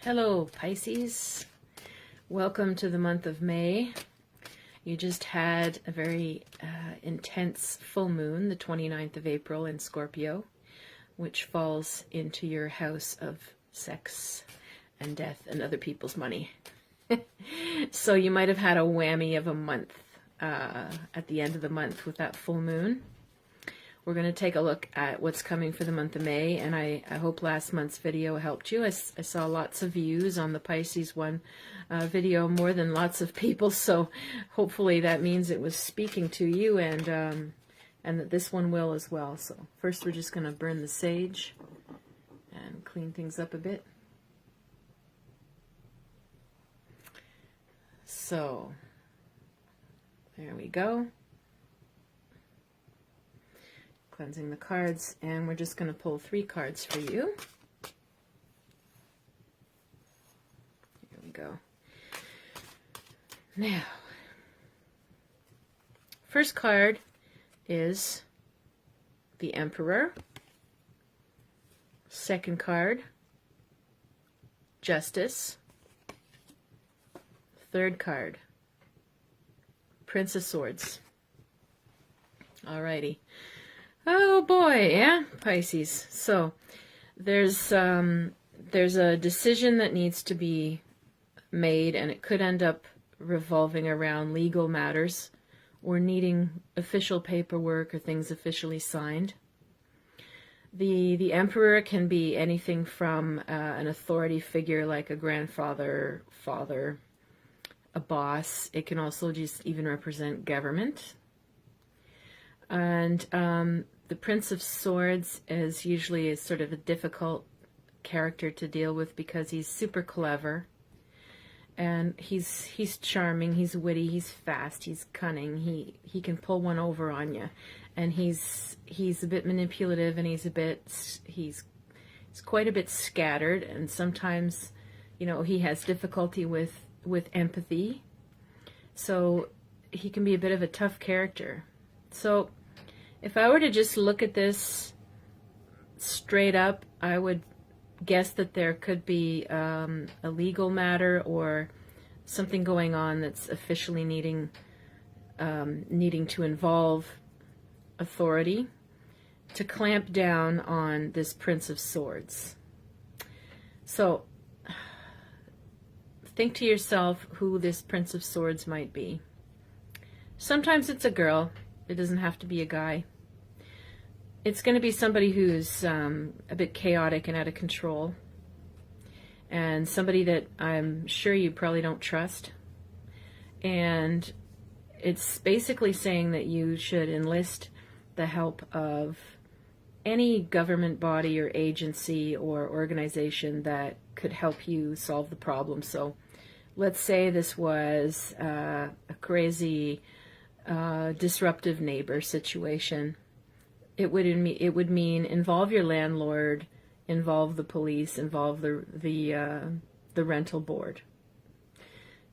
Hello, Pisces. Welcome to the month of May. You just had a very intense full moon, the 29th of April in Scorpio, which falls into your house of sex and death and other people's money. So you might have had a whammy of a month at the end of the month with that full moon. We're going to take a look at what's coming for the month of May, and I hope last month's video helped you. I saw lots of views on the Pisces one video, more than lots of people, so hopefully that means it was speaking to you, and that this one will as well. So first we're just going to burn the sage and clean things up a bit. So there we go. Cleansing the cards, and we're just going to pull 3 cards for you. Here we go. Now, first card is the Emperor. Second card, Justice. Third card, Prince of Swords. Alrighty. Oh boy, yeah, Pisces. So there's a decision that needs to be made, and it could end up revolving around legal matters or needing official paperwork or things officially signed. The Emperor can be anything from an authority figure like a grandfather, father, a boss. It can also just even represent government. And the Prince of Swords is usually sort of a difficult character to deal with because he's super clever, and he's charming, he's witty, he's fast, he's cunning. He can pull one over on you, and he's a bit manipulative, and he's quite a bit scattered, and sometimes, you know, he has difficulty with empathy, so he can be a bit of a tough character. So if I were to just look at this straight up, I would guess that there could be a legal matter or something going on that's officially needing to involve authority to clamp down on this Prince of Swords. So think to yourself who this Prince of Swords might be. Sometimes it's a girl. It doesn't have to be a guy. It's going to be somebody who's a bit chaotic and out of control, and somebody that I'm sure you probably don't trust. And it's basically saying that you should enlist the help of any government body or agency or organization that could help you solve the problem. So let's say this was a crazy disruptive neighbor situation. It would mean involve your landlord, involve the police, involve the rental board.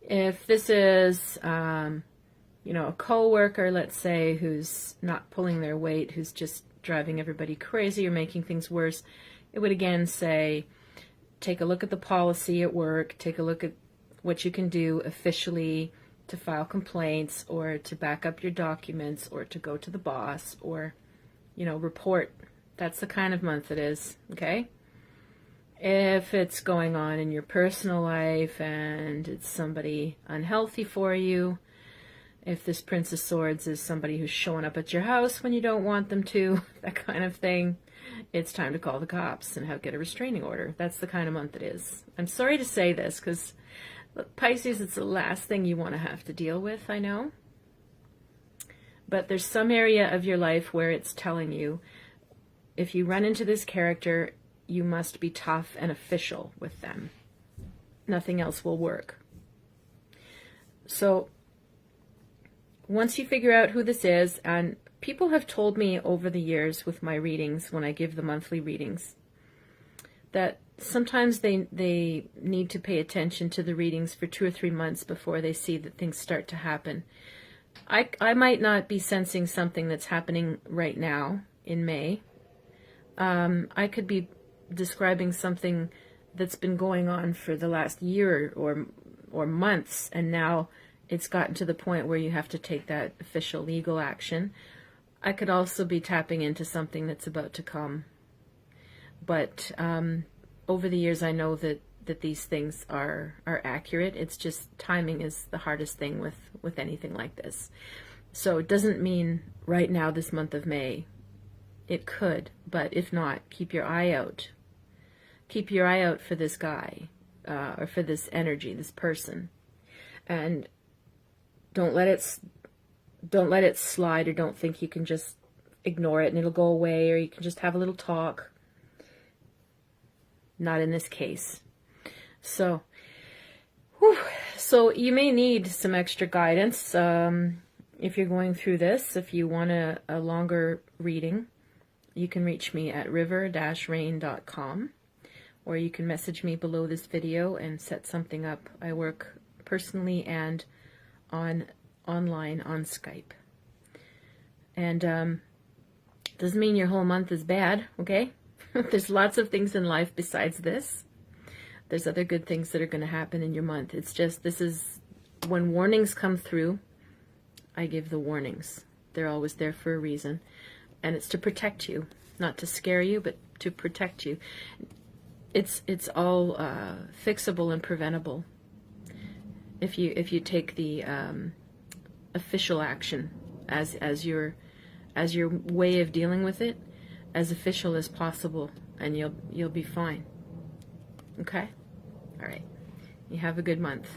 If this is you know, a co-worker, let's say, who's not pulling their weight, who's just driving everybody crazy or making things worse, it would again say, take a look at the policy at work, take a look at what you can do officially to file complaints or to back up your documents or to go to the boss or, you know, report. That's the kind of month it is, okay? If it's going on in your personal life and it's somebody unhealthy for you, if this Prince of Swords is somebody who's showing up at your house when you don't want them to, that kind of thing, it's time to call the cops and get a restraining order. That's the kind of month it is. I'm sorry to say this because Pisces, it's the last thing you want to have to deal with, I know. But there's some area of your life where it's telling you, if you run into this character, you must be tough and official with them. Nothing else will work. So once you figure out who this is, and people have told me over the years with my readings, when I give the monthly readings, that sometimes they need to pay attention to the readings for 2 or 3 months before they see that things start to happen. I might not be sensing something that's happening right now in May. I could be describing something that's been going on for the last year or months, and now it's gotten to the point where you have to take that official legal action. I could also be tapping into something that's about to come. But over the years, I know that these things are accurate. It's just timing is the hardest thing with anything like this. So it doesn't mean right now, this month of May. It could, but if not, keep your eye out. Keep your eye out for this guy, or for this energy, this person, and don't let it slide, or don't think you can just ignore it and it'll go away, or you can just have a little talk. Not in this case. So, so you may need some extra guidance if you're going through this. If you want a longer reading, you can reach me at river-rain.com, or you can message me below this video and set something up. I work personally and online on Skype. And doesn't mean your whole month is bad, okay? There's lots of things in life besides this. There's other good things that are going to happen in your month. It's just, this is when warnings come through, I give the warnings. They're always there for a reason. And it's to protect you, not to scare you, but to protect you. It's all fixable and preventable if you take the official action as your way of dealing with it, as official as possible, and you'll be fine. Okay? All right. You have a good month.